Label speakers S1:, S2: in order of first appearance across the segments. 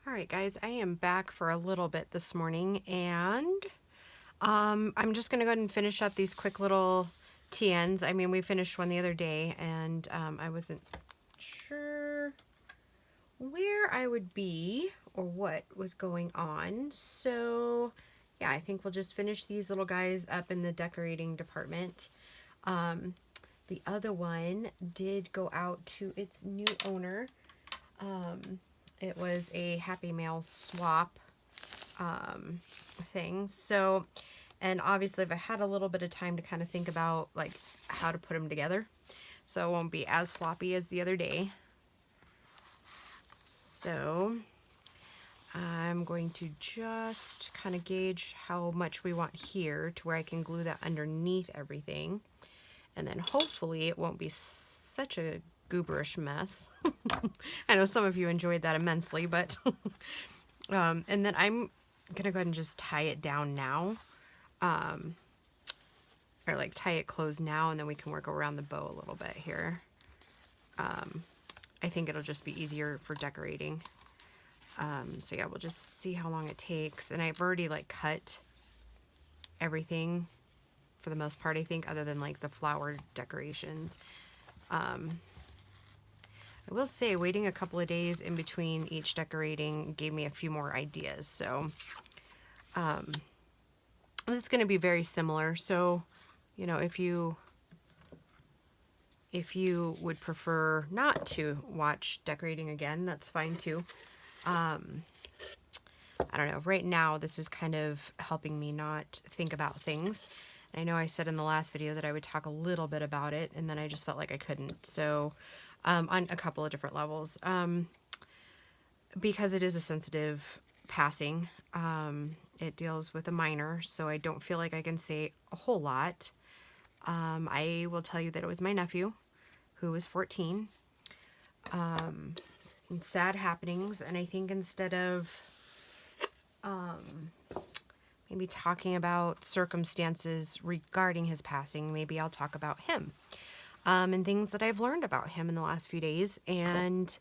S1: Alright guys, I am back for a little bit this morning, and I'm just going to go ahead and finish up these quick little TNs. I mean, we finished one the other day, and I wasn't sure where I would be or what was going on. So yeah, I think we'll just finish these little guys up in the decorating department. The other one did go out to its new owner. It was a Happy Mail swap thing. So, and obviously if I had a little bit of time to kind of think about like how to put them together, so it won't be as sloppy as the other day. So I'm going to just kind of gauge how much we want here to where I can glue that underneath everything. And then hopefully it won't be such a gooberish mess. I know some of you enjoyed that immensely, but and then I'm gonna go ahead and just tie it down now, or like tie it closed now, and then we can work around the bow a little bit here. I think it'll just be easier for decorating. So yeah, we'll just see how long it takes. And I've already like cut everything for the most part, I think, other than like the flower decorations. I will say waiting a couple of days in between each decorating gave me a few more ideas. So it's going to be very similar. So, you know, if you would prefer not to watch decorating again, that's fine too. I don't know. Right now, this is kind of helping me not think about things. I know I said in the last video that I would talk a little bit about it, and then I just felt like I couldn't. So, on a couple of different levels. Because it is a sensitive passing, it deals with a minor, so I don't feel like I can say a whole lot. I will tell you that it was my nephew, who was 14. And sad happenings, and I think instead of maybe talking about circumstances regarding his passing, maybe I'll talk about him, and things that I've learned about him in the last few days. And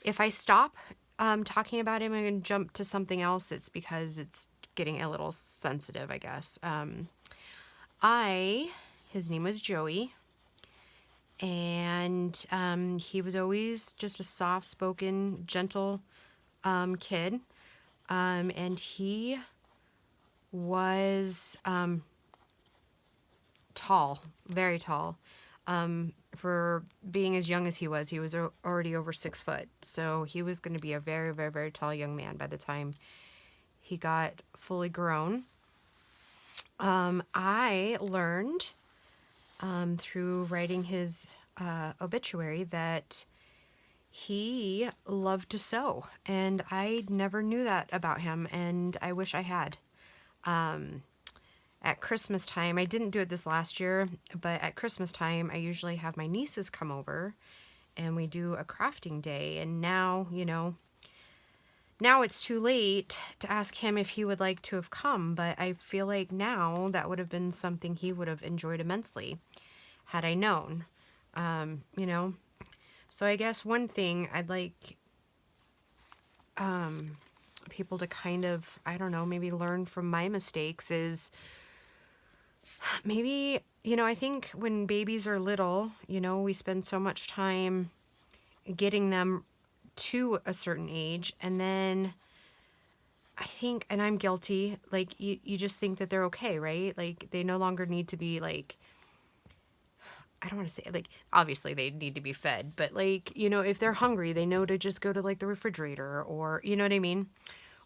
S1: if I stop talking about him and jump to something else, it's because it's getting a little sensitive, I guess. His name was Joey, and he was always just a soft-spoken, gentle kid. And he was tall, very tall. For being as young as he was already over 6 foot. So he was going to be a very, very, very tall young man by the time he got fully grown. I learned through writing his obituary that he loved to sew, and I never knew that about him, and I wish I had. At Christmas time, I didn't do it this last year, but at Christmas time, I usually have my nieces come over and we do a crafting day. And now, you know, now it's too late to ask him if he would like to have come, but I feel like now that would have been something he would have enjoyed immensely had I known, you know. So I guess one thing I'd like people to kind of, I don't know, maybe learn from my mistakes is maybe, you know, I think when babies are little, you know, we spend so much time getting them to a certain age, and then I think, and I'm guilty, like you just think that they're okay, right? Like they no longer need to be like, I don't want to say like, obviously they need to be fed, but like, you know, if they're hungry, they know to just go to like the refrigerator, or, you know what I mean?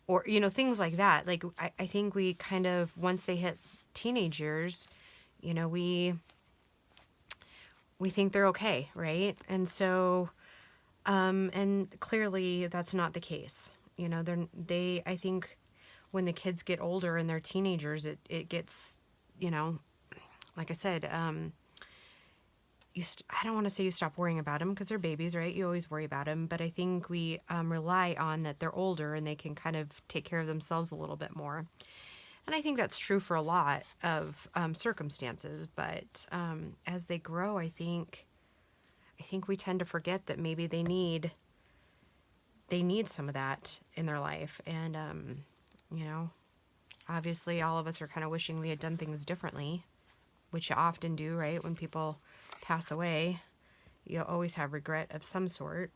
S1: Or, you know, things like that. Like, I think we kind of, once they hit teenage years, you know, we think they're okay, right? And so, and clearly that's not the case. You know, I think when the kids get older and they're teenagers, it gets, you know, like I said, I don't want to say you stop worrying about them because they're babies, right? You always worry about them, but I think we rely on that they're older and they can kind of take care of themselves a little bit more. And I think that's true for a lot of circumstances, but as they grow, I think we tend to forget that maybe they need they need some of that in their life. And, you know, obviously all of us are kind of wishing we had done things differently, which you often do, right? When people pass away, you always have regret of some sort.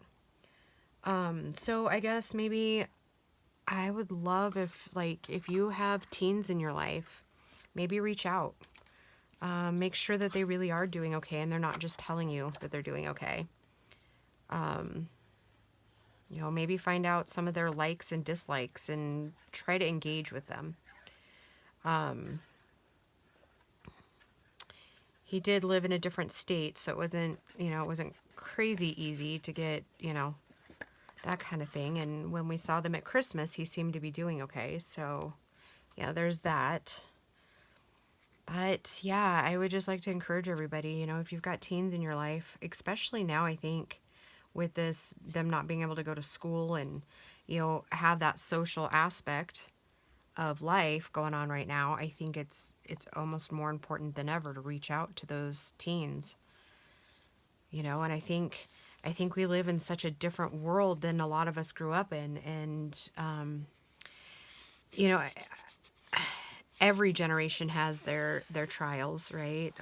S1: So I guess maybe I would love if you have teens in your life, maybe reach out. Make sure that they really are doing okay and they're not just telling you that they're doing okay. You know, maybe find out some of their likes and dislikes and try to engage with them. He did live in a different state, so it wasn't crazy easy to get, that kind of thing. And when we saw them at Christmas, he seemed to be doing okay. So, yeah, there's that. But yeah, I would just like to encourage everybody, if you've got teens in your life, especially now, I think with them not being able to go to school and, have that social aspect of life going on right now, I think it's almost more important than ever to reach out to those teens, and I think we live in such a different world than a lot of us grew up in. And, you know, every generation has their trials, right?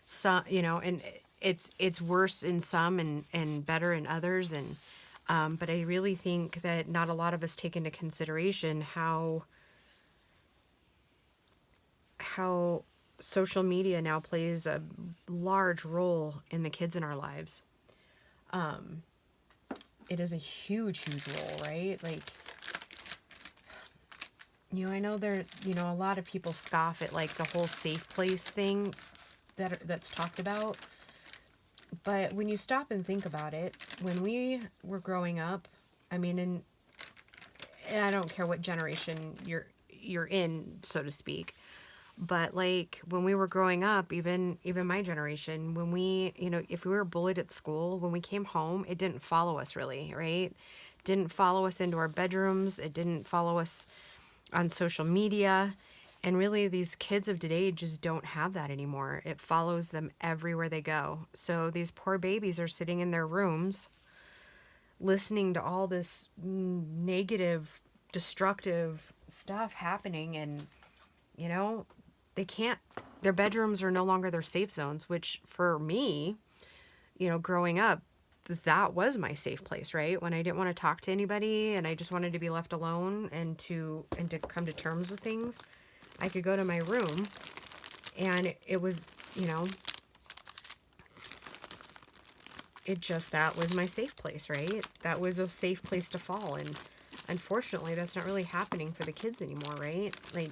S1: So, and it's worse in some and better in others. And, but I really think that not a lot of us take into consideration how social media now plays a large role in the kids in our lives. It is a huge, huge role, right? Like, I know a lot of people scoff at like the whole safe place thing that's talked about. But when you stop and think about it, when we were growing up, I mean, and I don't care what generation you're in, so to speak, but like when we were growing up, even my generation, when we, if we were bullied at school, when we came home, it didn't follow us really, right? Didn't follow us into our bedrooms. It didn't follow us on social media. And really, these kids of today just don't have that anymore. It follows them everywhere they go. So these poor babies are sitting in their rooms listening to all this negative, destructive stuff happening. And, they can't, their bedrooms are no longer their safe zones, which for me, growing up, that was my safe place, right? When I didn't want to talk to anybody and I just wanted to be left alone and to come to terms with things, I could go to my room and it was, that was my safe place, right? That was a safe place to fall. And unfortunately, that's not really happening for the kids anymore, right? Like,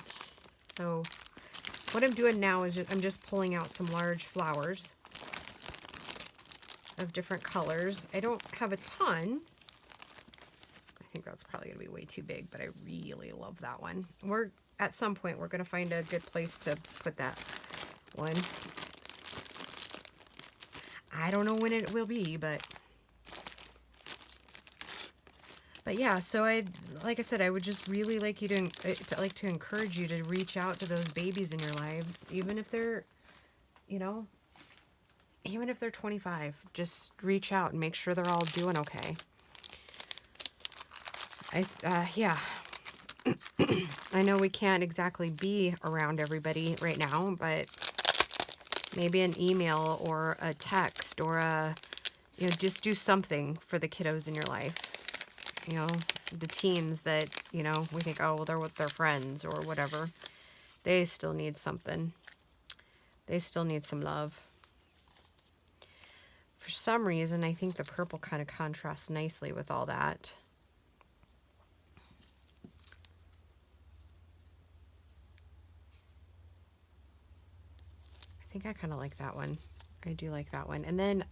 S1: so what I'm doing now is I'm just pulling out some large flowers of different colors. I don't have a ton. I think that's probably going to be way too big, but I really love that one. At some point, we're going to find a good place to put that one. I don't know when it will be, but yeah, so like I said, I would just really like you to encourage you to reach out to those babies in your lives, even if they're, even if they're 25, just reach out and make sure they're all doing okay. Yeah. I know we can't exactly be around everybody right now, but maybe an email or a text or just do something for the kiddos in your life. The teens that, we think, oh, well, they're with their friends or whatever. They still need something. They still need some love. For some reason, I think the purple kind of contrasts nicely with all that. I think I kind of like that one. I do like that one. And then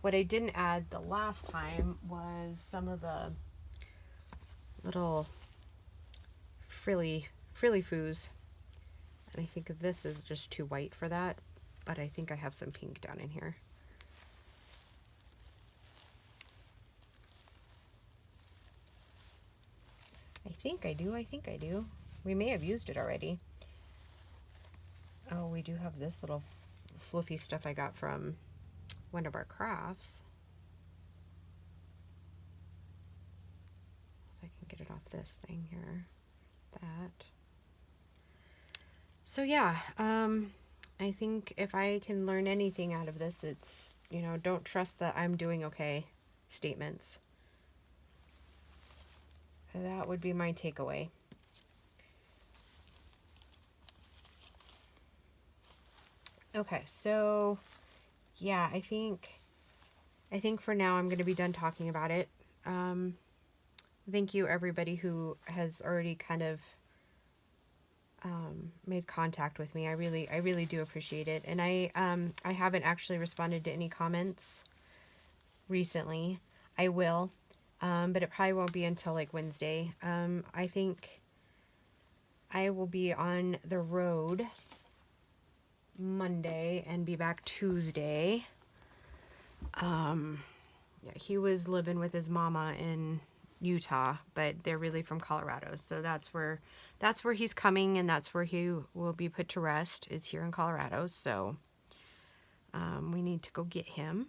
S1: what I didn't add the last time was some of the little frilly foos. And I think this is just too white for that, but I think I have some pink down in here. I think I do. We may have used it already. Oh, we do have this little fluffy stuff I got from one of our crafts. get it off this thing here. That. So yeah, I think if I can learn anything out of this, it's, you know, don't trust that I'm doing okay statements. That would be my takeaway. Okay, so yeah, I think for now I'm going to be done talking about it. Thank you everybody who has already kind of made contact with me. I really do appreciate it. And I haven't actually responded to any comments recently. I will, but it probably won't be until like Wednesday. I think I will be on the road Monday and be back Tuesday. Yeah, he was living with his mama in Utah, but they're really from Colorado. So that's where he's coming, and that's where he will be put to rest, is here in Colorado. So we need to go get him.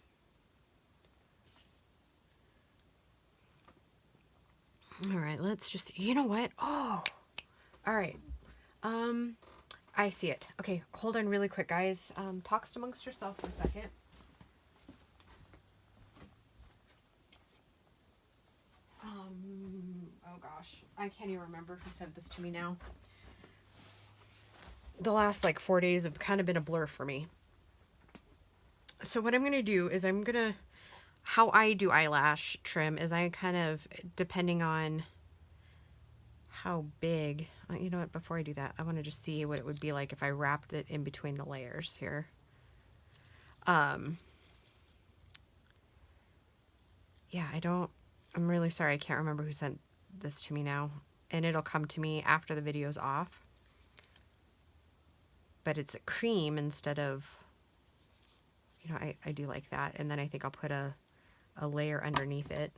S1: All right, let's just, you know what? Oh, all right. I see it. Okay, hold on really quick, guys. Talk amongst yourself for a second. Oh gosh, I can't even remember who sent this to me now. The last like 4 days have kind of been a blur for me. So what I'm going to do is how I do eyelash trim is I kind of, depending on how big, you know what, before I do that, I want to just see what it would be like if I wrapped it in between the layers here. Yeah, I'm really sorry. I can't remember who sent this to me now, and it'll come to me after the video's off. But it's a cream instead of, you know, I do like that. And then I think I'll put a layer underneath it.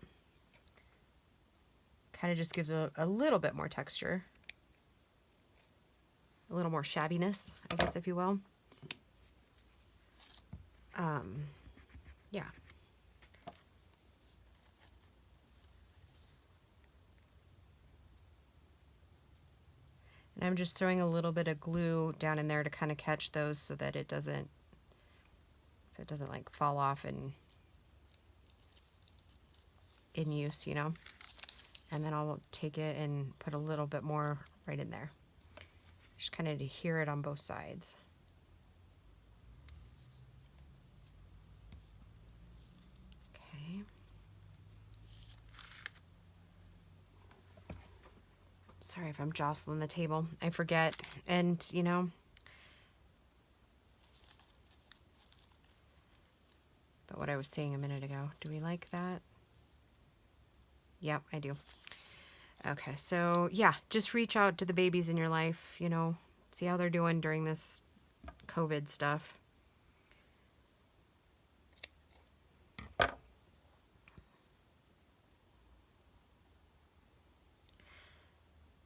S1: Kind of just gives a little bit more texture. A little more shabbiness, I guess, if you will. Yeah. And I'm just throwing a little bit of glue down in there to kind of catch those so that it doesn't like fall off in use, you know. And then I'll take it and put a little bit more right in there. Just kind of to hear it on both sides. Okay. Sorry if I'm jostling the table. I forget. And, you know, but what I was saying a minute ago, do we like that? Yep, I do. Okay, so yeah, just reach out to the babies in your life, you know, see how they're doing during this COVID stuff.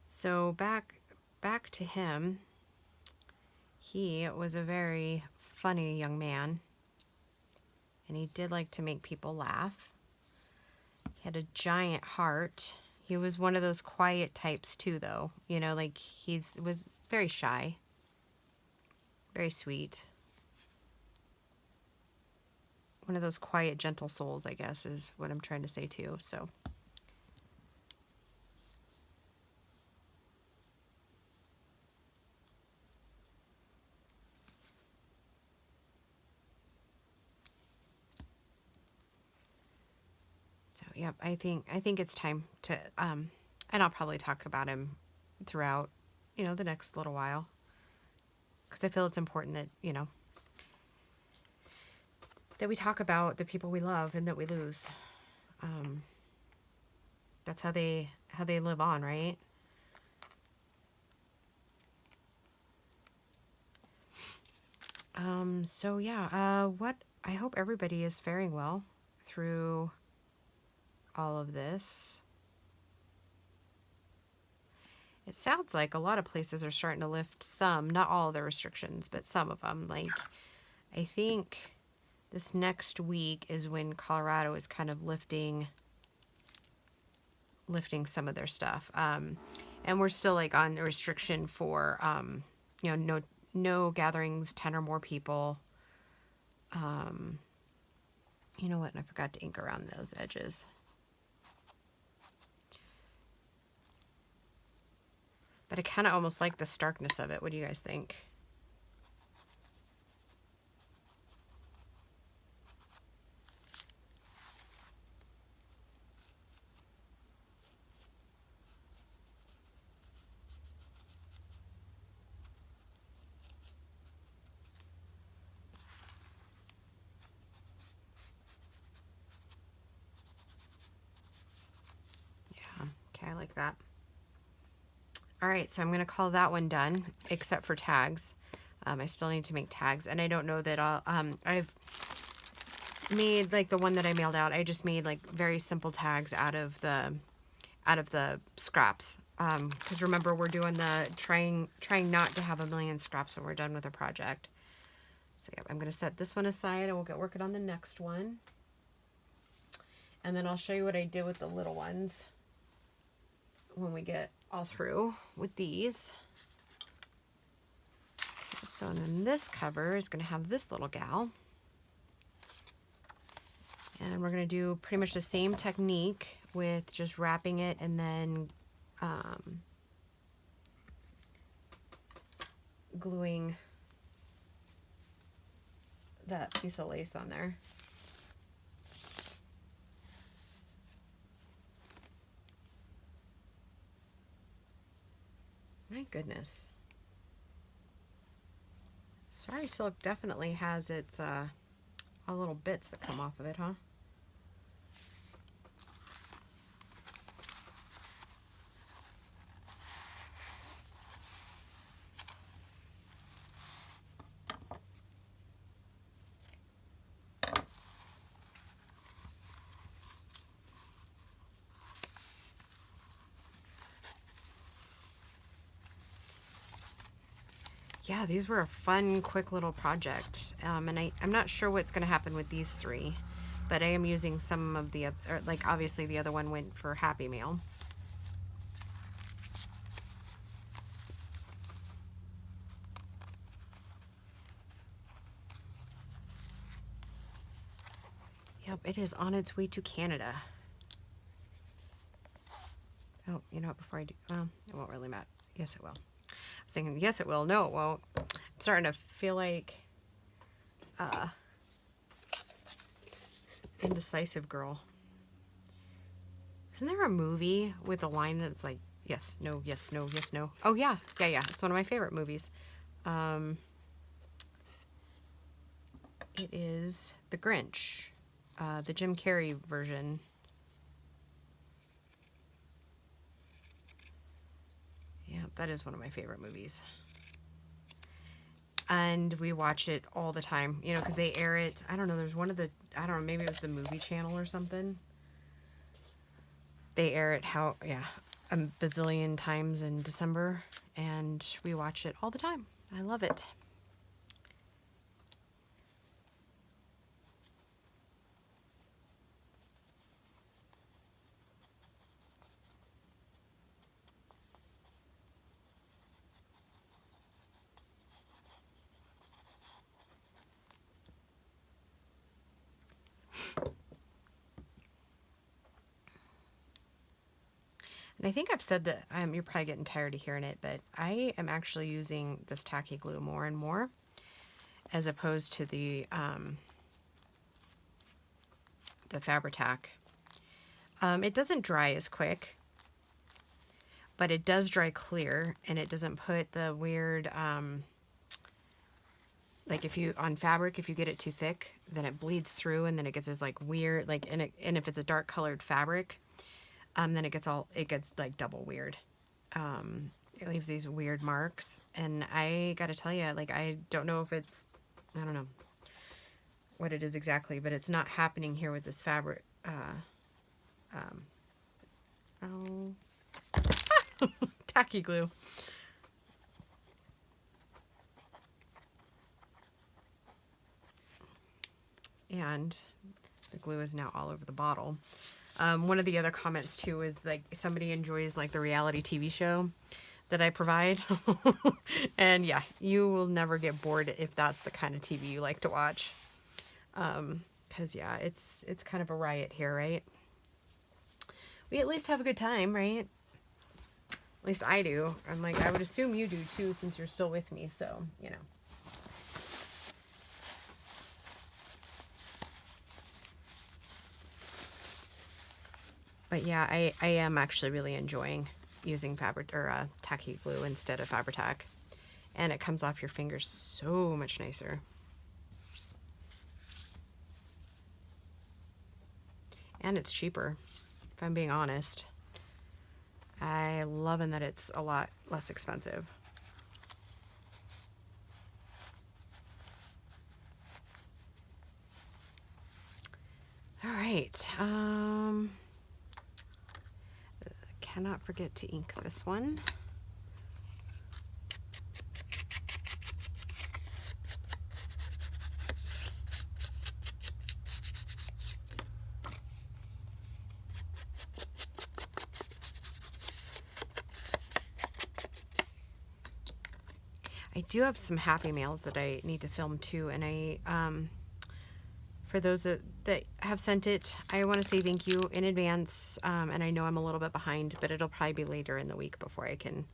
S1: So back to him. He was a very funny young man, and he did like to make people laugh. He had a giant heart. He was one of those quiet types too, though. You know, like was very shy, very sweet. One of those quiet, gentle souls, I guess, is what I'm trying to say too. So. So, yep, I think it's time to, and I'll probably talk about him throughout, you know, the next little while. Because I feel it's important that, you know, that we talk about the people we love and that we lose. That's how they live on, right? So yeah, I hope everybody is faring well through all of this. It sounds like a lot of places are starting to lift some, not all of the restrictions, but some of them. Like, I think this next week is when Colorado is kind of lifting lifting some of their stuff. And we're still like on a restriction for, no gatherings, 10 or more people. You know what? I forgot to ink around those edges. But I kind of almost like the starkness of it. What do you guys think? Yeah, okay, I like that. All right, so I'm going to call that one done, except for tags. I still need to make tags, and I don't know that I've made like the one that I mailed out. I just made like very simple tags out of the scraps. Because remember, we're doing the trying not to have a million scraps when we're done with a project. So yeah, I'm going to set this one aside, and we'll get working on the next one. And then I'll show you what I did with the little ones when we get all through with these. Okay, so then this cover is going to have this little gal. And we're going to do pretty much the same technique with just wrapping it and then gluing that piece of lace on there. My goodness. Sari Silk definitely has its all little bits that come off of it, huh? Yeah, these were a fun, quick little project. And I'm not sure what's going to happen with these three, but I am using some of the other, like obviously the other one went for Happy Meal. Yep, it is on its way to Canada. Oh, you know what, before I do, well, it won't really matter. Yes, it will. I was thinking, yes, it will. No, it won't. I'm starting to feel like indecisive girl. Isn't there a movie with a line that's like, yes, no, yes, no, yes, no? Oh, yeah. Yeah, yeah. It's one of my favorite movies. It is The Grinch, the Jim Carrey version. Yeah, that is one of my favorite movies. And we watch it all the time, you know, because they air it. I don't know, there's one of the, I don't know, maybe it was the movie channel or something. They air it a bazillion times in December, and we watch it all the time. I love it. And I think I've said that, you're probably getting tired of hearing it, but I am actually using this tacky glue more and more, as opposed to the Fabri-Tac. It doesn't dry as quick, but it does dry clear, and it doesn't put the weird, like if you, on fabric, if you get it too thick, then it bleeds through, and then it gets this like weird, like, and if it's a dark colored fabric, then it gets like double weird. It leaves these weird marks, and I gotta tell you, like, I don't know if it's, I don't know what it is exactly, but it's not happening here with this fabric. Tacky glue. And the glue is now all over the bottle. One of the other comments too is like somebody enjoys like the reality TV show that I provide. And yeah, you will never get bored if that's the kind of TV you like to watch. 'Cause yeah, it's kind of a riot here, right? We at least have a good time, right? At least I do. I'm like, I would assume you do too, since you're still with me. So, you know. But yeah, I am actually really enjoying using tacky glue instead of Fabri-Tac. And it comes off your fingers so much nicer. And it's cheaper, if I'm being honest. I loving that it's a lot less expensive. All right. Cannot forget to ink this one. I do have some Happy Mails that I need to film too, and I for those that have sent it, I want to say thank you in advance. And I know I'm a little bit behind, but it'll probably be later in the week before I can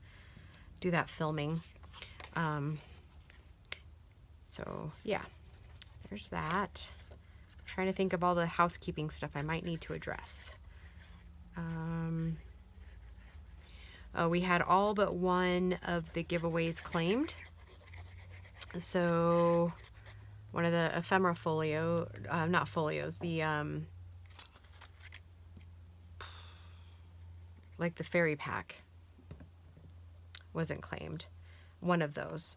S1: do that filming. So yeah, there's that. I'm trying to think of all the housekeeping stuff I might need to address. Oh, we had all but one of the giveaways claimed. So one of the ephemera folio, not folios, the like the fairy pack wasn't claimed. One of those.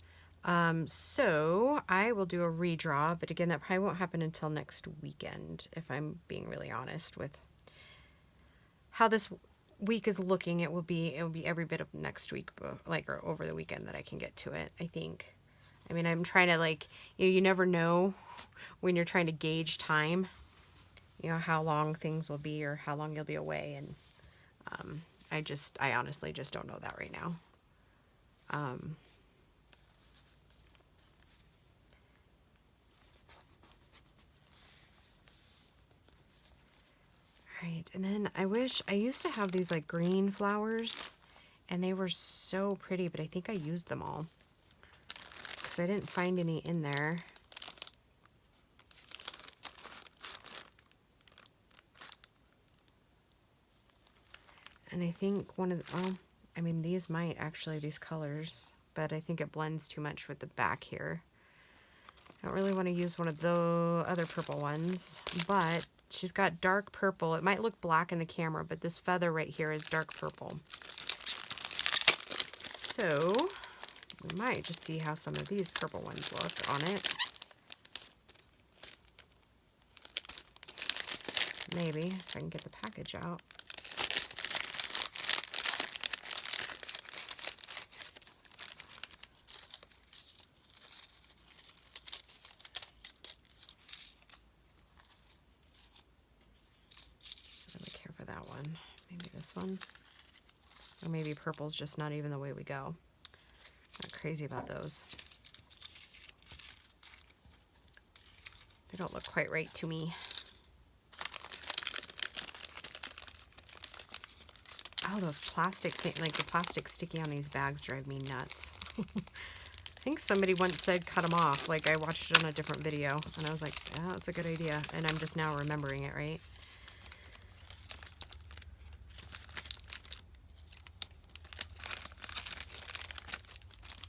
S1: So I will do a redraw, but again, that probably won't happen until next weekend, if I'm being really honest with how this week is looking. It will be every bit of next week, like, or over the weekend that I can get to it, I think. I mean, I'm trying to, like, you never know when you're trying to gauge time, you know, how long things will be or how long you'll be away. And I honestly just don't know that right now. Right, and then I used to have these like green flowers, and they were so pretty, but I think I used them all because I didn't find any in there. And I think I mean, these might actually, these colors, but I think it blends too much with the back here. I don't really want to use one of the other purple ones, but she's got dark purple. It might look black in the camera, but this feather right here is dark purple. So we might just see how some of these purple ones look on it. Maybe, if I can get the package out. I don't care for that one. Maybe this one. Or maybe purple's just not even the way we go. Not crazy about those. They don't look quite right to me. Oh, those plastic things, like the plastic sticky on these bags drive me nuts. I think somebody once said cut them off. Like, I watched it on a different video, and I was like, oh, that's a good idea. And I'm just now remembering it, right?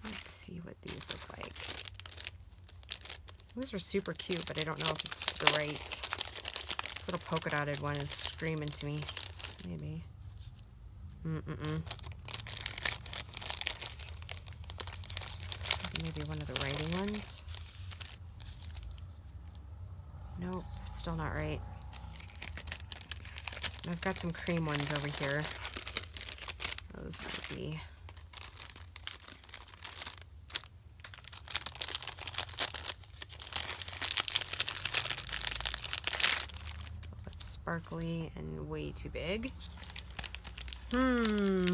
S1: Let's see what these look like. These are super cute, but I don't know if it's the right. This little polka dotted one is screaming to me. Maybe. Maybe one of the writing ones. Nope, still not right. I've got some cream ones over here. Those might be. So let's sparkly and way too big. I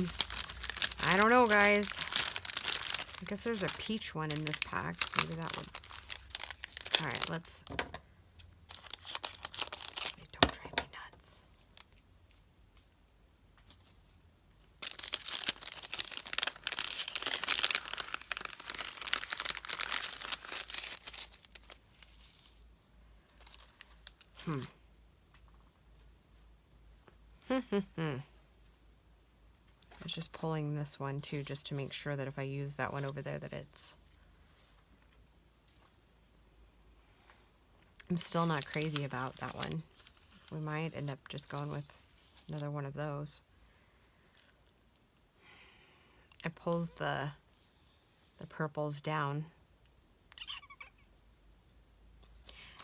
S1: don't know, guys. I guess there's a peach one in this pack. Maybe that one. All right, let's... Don't drive me nuts. I was just pulling this one too, just to make sure that if I use that one over there, that it's... I'm still not crazy about that one. We might end up just going with another one of those. It pulls the purples down.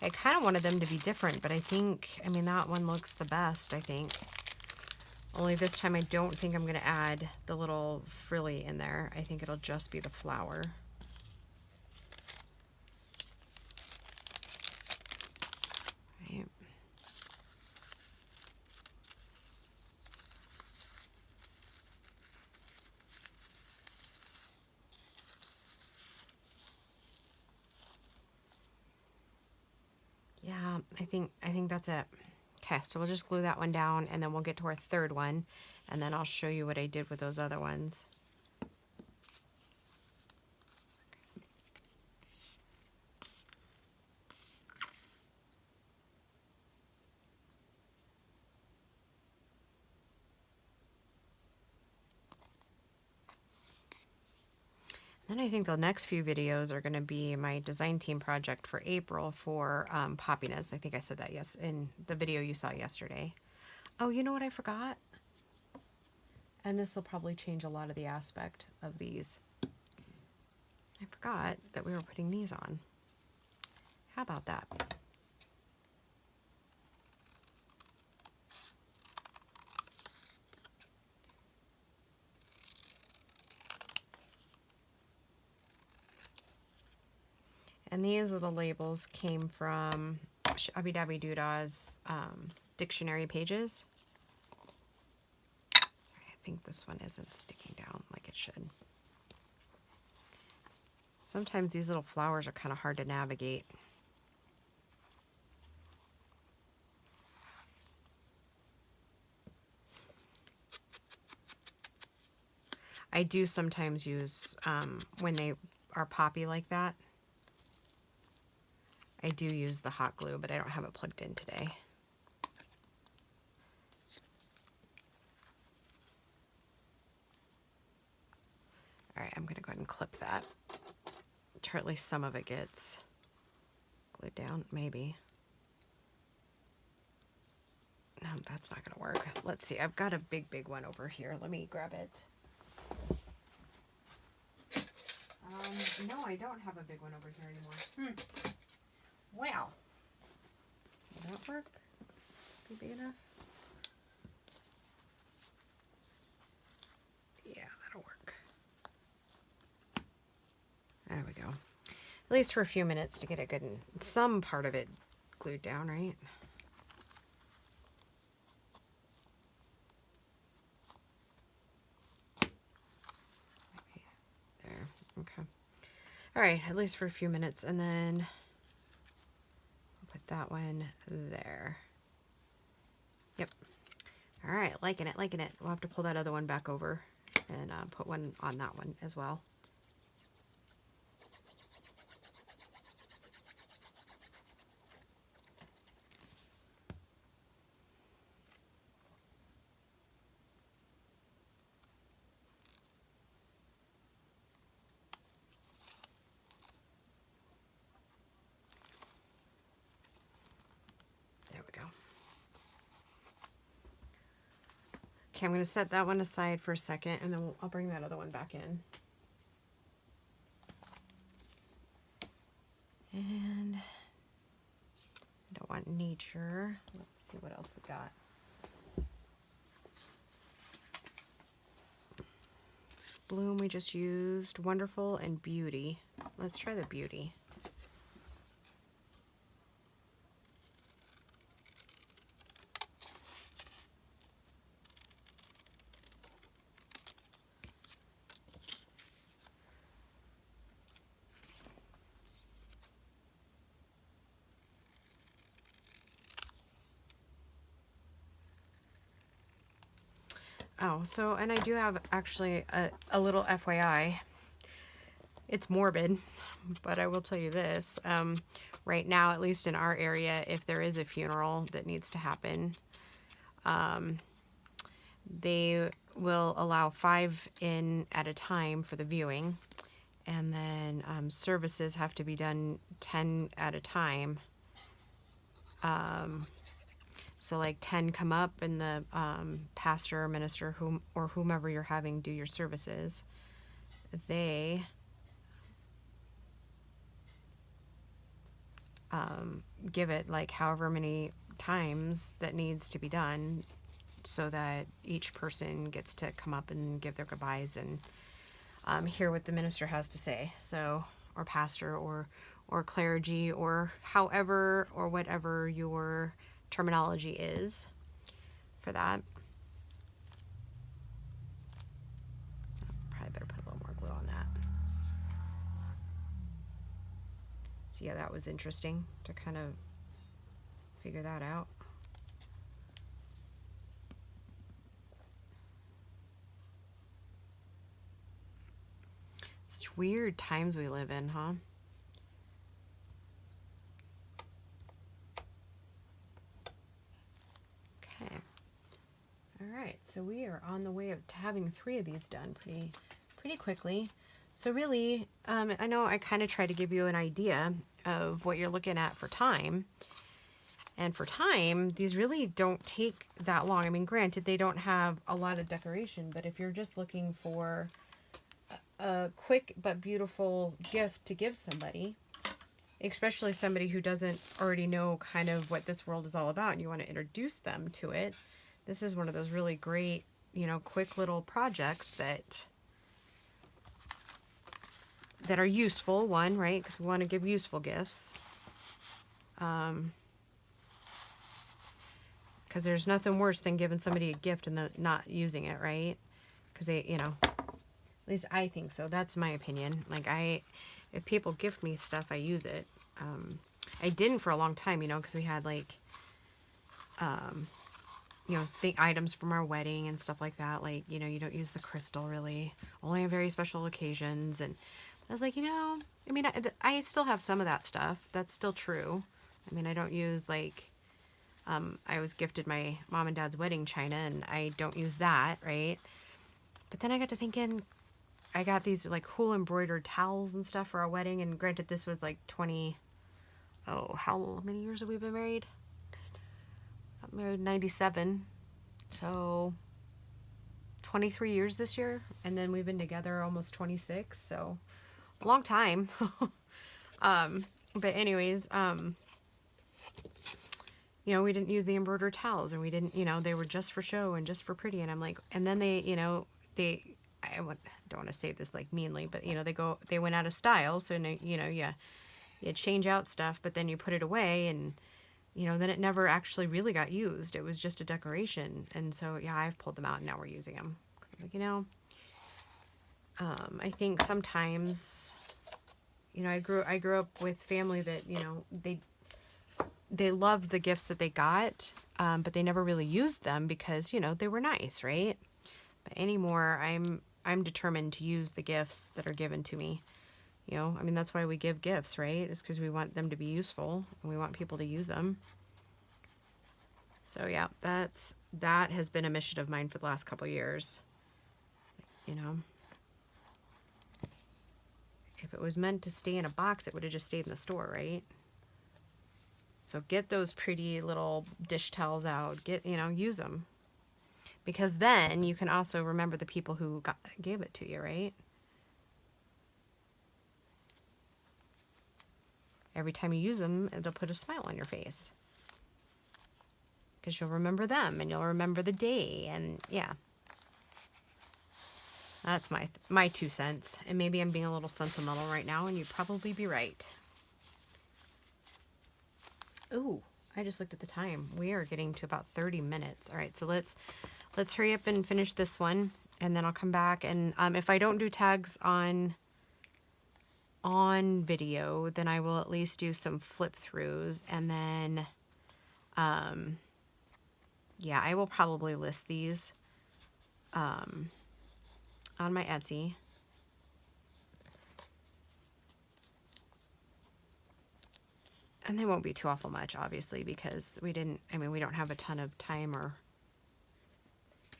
S1: I kind of wanted them to be different, but I think, I mean, that one looks the best, I think. Only this time I don't think I'm going to add the little frilly in there. I think it'll just be the flower. Right. Yeah, I think that's it. Okay, so we'll just glue that one down, and then we'll get to our third one, and then I'll show you what I did with those other ones. Then I think the next few videos are going to be my design team project for April for poppiness. I think I said that in the video you saw yesterday. Oh, you know what I forgot? And this will probably change a lot of the aspect of these. I forgot that we were putting these on. How about that? And these little labels came from Shabby Dabby Doodah's dictionary pages. I think this one isn't sticking down like it should. Sometimes these little flowers are kind of hard to navigate. I do sometimes use, when they are poppy like that, I do use the hot glue, but I don't have it plugged in today. All right, I'm going to go ahead and clip that. Sure, at least some of it gets glued down, maybe. No, that's not going to work. Let's see, I've got a big one over here. Let me grab it. No, I don't have a big one over here anymore. Wow. Will that work? Be big enough? Yeah, that'll work. There we go. At least for a few minutes to get it good and some part of it glued down, right? There. Okay. All right, at least for a few minutes, and then I'll put that one there. Yep. All right, liking it, liking it. We'll have to pull that other one back over and put one on that one as well. There we go. Okay, I'm going to set that one aside for a second, and then I'll bring that other one back in. And I don't want nature. Let's see what else we got. Bloom we just used. Wonderful and Beauty. Let's try the Beauty. Oh, so, and I do have actually a little FYI. It's morbid, but I will tell you this. Right now, at least in our area, if there is a funeral that needs to happen, they will allow 5 in at a time for the viewing. And then services have to be done 10 at a time. So like 10 come up and the pastor or minister or whomever you're having do your services, they give it like however many times that needs to be done so that each person gets to come up and give their goodbyes and hear what the minister has to say. So, or pastor or clergy or however or whatever your terminology is for that. Probably better put a little more glue on that. So yeah, that was interesting to kind of figure that out. Such weird times we live in, huh? Okay. All right, so we are on the way of having 3 of these done pretty quickly. So really, I know I kind of try to give you an idea of what you're looking at for time. And for time, these really don't take that long. I mean, granted, they don't have a lot of decoration, but if you're just looking for a quick but beautiful gift to give somebody, especially somebody who doesn't already know kind of what this world is all about and you want to introduce them to it, this is one of those really great, quick little projects that are useful, one, right? Because we want to give useful gifts. Because there's nothing worse than giving somebody a gift and not using it, right? Because they, at least I think so. That's my opinion. Like if people gift me stuff, I use it. I didn't for a long time, because we had like, the items from our wedding and stuff like that. Like, you don't use the crystal really, only on very special occasions. And I was like, I still have some of that stuff. That's still true. I mean, I don't use like, I was gifted my mom and dad's wedding china and I don't use that, right? But then I got to thinking, I got these like cool embroidered towels and stuff for our wedding. And granted, this was like how many years have we been married? Got married in 97. So 23 years this year. And then we've been together almost 26. So a long time. But anyways, we didn't use the embroidered towels and we didn't, they were just for show and just for pretty. And I'm like, and then I don't want to say this like meanly, but they went out of style. So, you change out stuff, but then you put it away and, then it never actually really got used. It was just a decoration. And so, yeah, I've pulled them out and now we're using them. Like, I think sometimes, I grew up with family that, they loved the gifts that they got, but they never really used them because, they were nice, right? But anymore, I'm determined to use the gifts that are given to me. That's why we give gifts, right? It's because we want them to be useful and we want people to use them. So yeah, that has been a mission of mine for the last couple of years. If it was meant to stay in a box, it would have just stayed in the store, right? So get those pretty little dish towels out. Use them. Because then you can also remember the people who gave it to you, right? Every time you use them, it'll put a smile on your face. Because you'll remember them and you'll remember the day. And yeah. That's my 2 cents. And maybe I'm being a little sentimental right now and you'd probably be right. Ooh, I just looked at the time. We are getting to about 30 minutes. All right, so let's hurry up and finish this one, and then I'll come back. And if I don't do tags on video, then I will at least do some flip throughs, and then, yeah, I will probably list these on my Etsy. And they won't be too awful much, obviously, because we don't have a ton of time or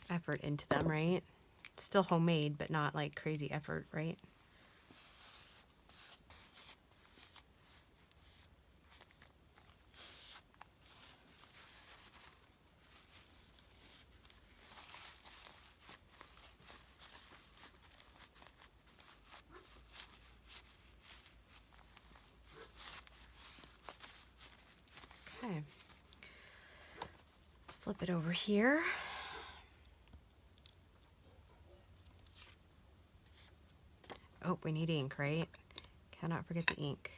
S1: effort into them, right? Still homemade, but not like crazy effort, right? Okay. Let's flip it over here. Oh, we need ink, right? Cannot forget the ink.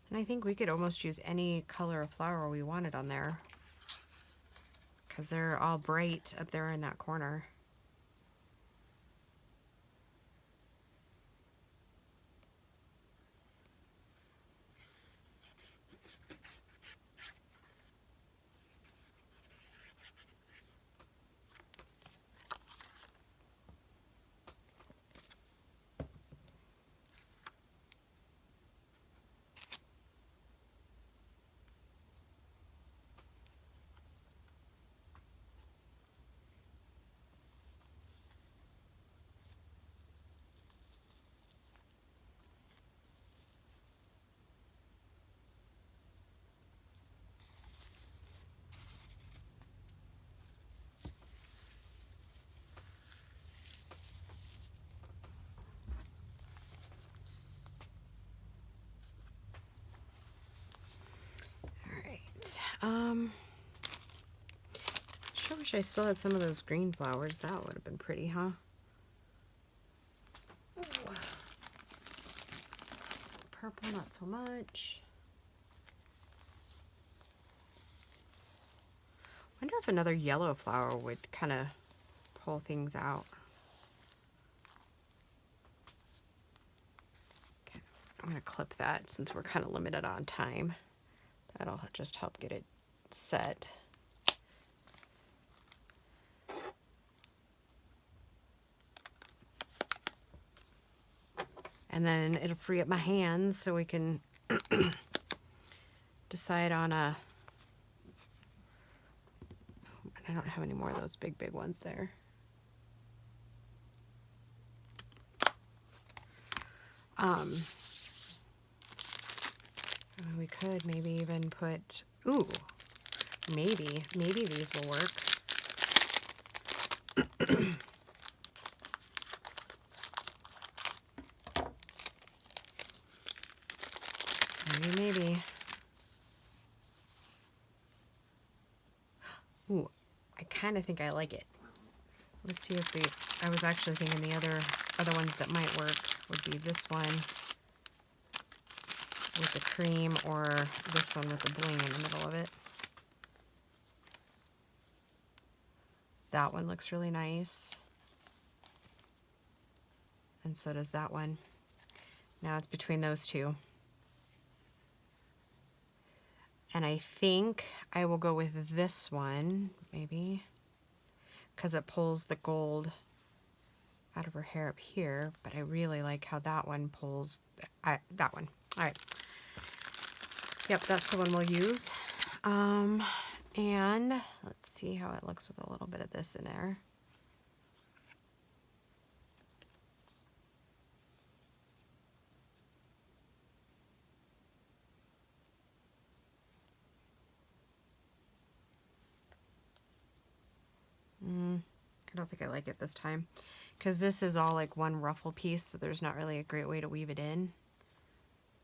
S1: And I think we could almost use any color of flower we wanted on there, because they're all bright up there in that corner. Sure wish I still had some of those green flowers. That would have been pretty, huh? Ooh. Purple, not so much. Wonder if another yellow flower would kind of pull things out. Okay, I'm going to clip that since we're kind of limited on time. That'll just help get it set. And then it'll free up my hands so we can decide on a... I don't have any more of those big ones there. We could maybe even put... Ooh, maybe these will work. Maybe. Ooh, I kind of think I like it. Let's see if we... I was actually thinking the other ones that might work would be this one with the cream or this one with the bling in the middle of it. That one looks really nice. And so does that one. Now it's between those two. And I think I will go with this one, maybe, because it pulls the gold out of her hair up here, but I really like how that one pulls, that one. All right. Yep, that's the one we'll use. And let's see how it looks with a little bit of this in there. I don't think I like it this time, because this is all like one ruffle piece, so there's not really a great way to weave it in.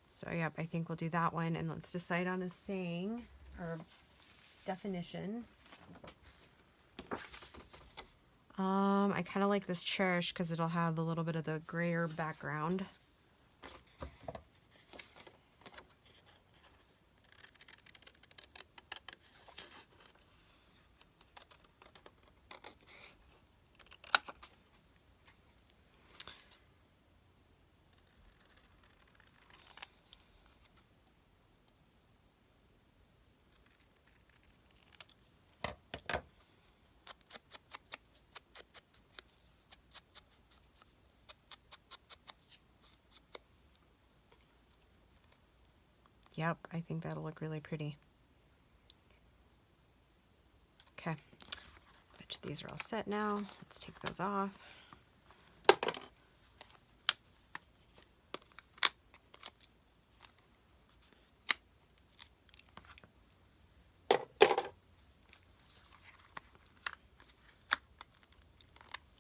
S1: So yep, I think we'll do that one, and let's decide on a saying or definition. I kind of like this cherish because it'll have a little bit of the grayer background. Yep, I think that'll look really pretty. Okay, bet you these are all set now. Let's take those off.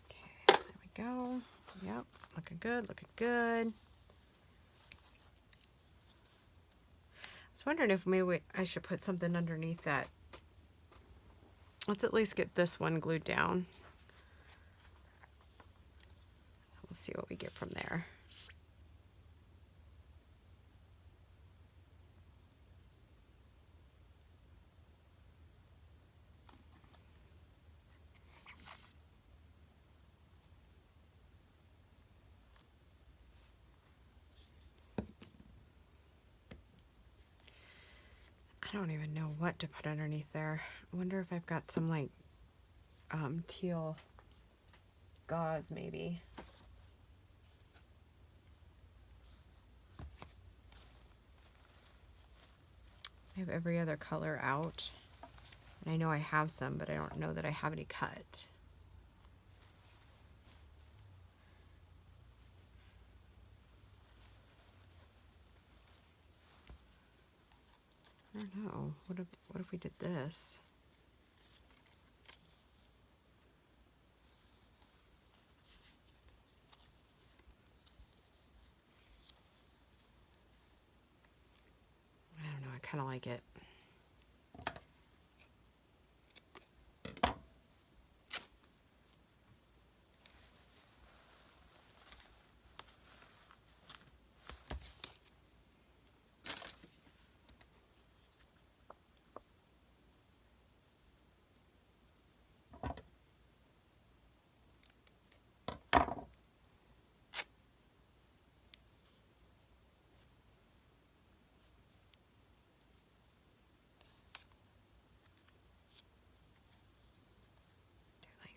S1: Okay, there we go. Yep, looking good, looking good. I was wondering if maybe I should put something underneath that. Let's at least get this one glued down. We'll see what we get from there. I don't even know what to put underneath there. I wonder if I've got some like teal gauze maybe. I have every other color out. And I know I have some, but I don't know that I have any cut. I don't know. What if we did this? I don't know. I kind of like it.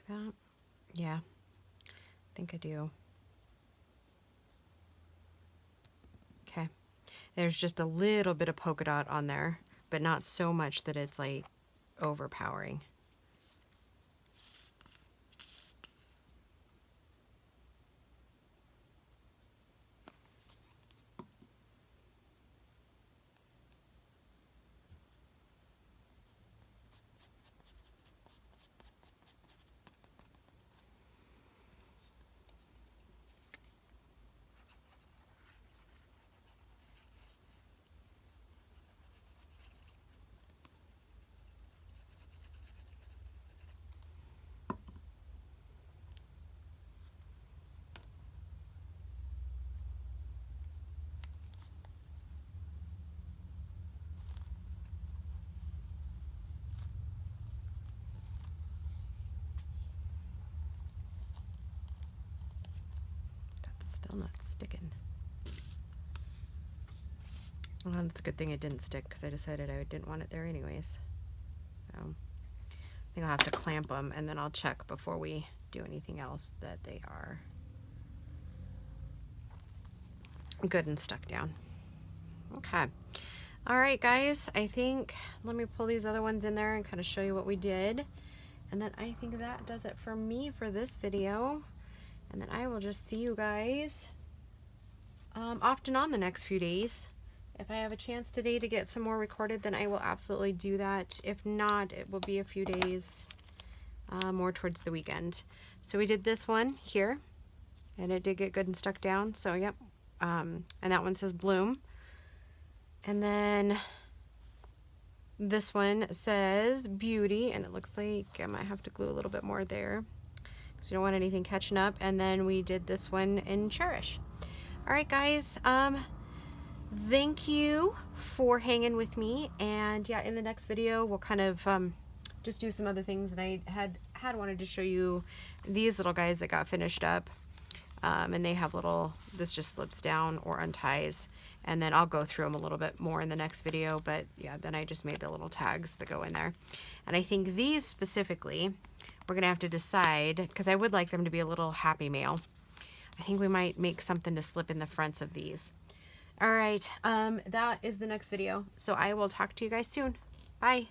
S1: That? Yeah, I think I do. Okay, there's just a little bit of polka dot on there, but not so much that it's like overpowering. Still not sticking. Well, that's a good thing it didn't stick because I decided I didn't want it there anyways. So I think I'll have to clamp them and then I'll check before we do anything else that they are good and stuck down. Okay. All right, guys, I think let me pull these other ones in there and kind of show you what we did. And then I think that does it for me for this video. And then I will just see you guys off and on the next few days. If I have a chance today to get some more recorded, then I will absolutely do that. If not, it will be a few days more towards the weekend. So we did this one here, and it did get good and stuck down. So, yep. And that one says Bloom. And then this one says Beauty, and it looks like I might have to glue a little bit more there because you don't want anything catching up. And then we did this one in Cherish. All right, guys. Thank you for hanging with me. And yeah, in the next video, we'll kind of just do some other things. And I had wanted to show you these little guys that got finished up. And they have little, this just slips down or unties. And then I'll go through them a little bit more in the next video. But yeah, then I just made the little tags that go in there. And I think these specifically, we're going to have to decide, because I would like them to be a little Happy Mail. I think we might make something to slip in the fronts of these. All right. That is the next video. So I will talk to you guys soon. Bye.